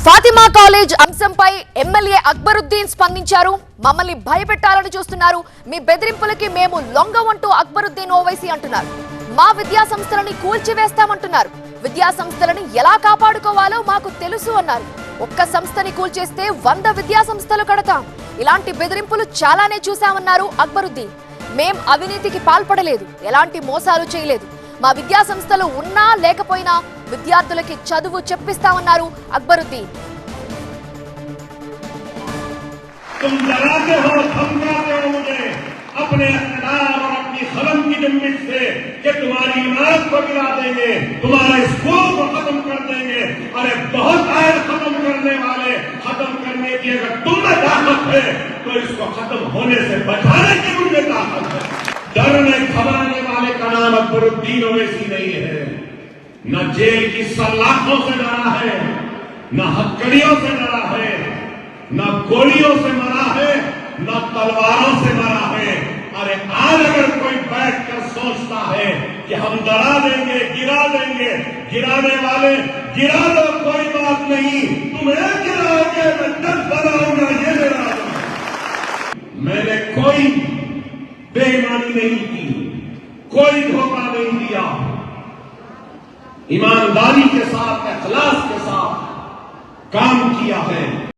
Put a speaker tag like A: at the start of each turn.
A: Fatima college అంశంపై MLA Akbaruddin స్పందించారు. మమ్మల్ని భయపెట్టాలని చూస్తున్నారు, మీ బెదిరింపులకి మేము లొంగవంటూ అక్బరుద్దీన్ ఓవైసీ అంటున్నారు. మా విద్యా సంస్థలని కూల్చివేస్తామంటున్నారు. విద్యా సంస్థలని ఎలా కాపాడుకోవాలో మాకు తెలుసు అన్నారు. ఒక్క సంస్థని కూల్చేస్తే 100 విద్యా సంస్థలు కడతాం. ఇలాంటి బెదిరింపులు చాలానే చూశామన్నారు అక్బరుద్దీన్. మేం అవినీతికి పాల్పడలేదు, ఎలాంటి మోసాలు చేయలేదు. మా విద్యా సంస్థలు ఉన్నా లేకపోయినా విద్యార్థులకి చదువు చెప్పిస్తామన్నారు అక్బరుద్దీన్.
B: तुम डराते हो, धमकाते हो मुझे अपने इक़्तिदार और अपनी कलम की जुम्बिश से कि तुम्हारी इमारत को गिरा देंगे, तुम्हारे स्कूल को खत्म कर देंगे। अरे बहुत आए खत्म करने वाले, खत्म करने की अगर तुम में ताकत है तो इसको खत्म होने से बचाने की मुझे ताकत है। डरने घबराने वाले का नाम अक्बरुद्दीन ओवैसी नहीं है। न जेल की सलाखों से डरा है, न हथकड़ियों से डरा है, न गोलियों से मरा है, न तलवारों से मरा है। अरे आज अगर कोई बैठकर सोचता है कि हम डरा देंगे, गिराने वाले गिरा दो, कोई बात नहीं, तुम्हें गिराओगे, मैं 10 बनाऊंगा, ये मेरा। मैंने कोई बेईमानी नहीं की, कोई धोखा नहीं दिया, ईमानदारी के साथ, इखलास के साथ काम किया है।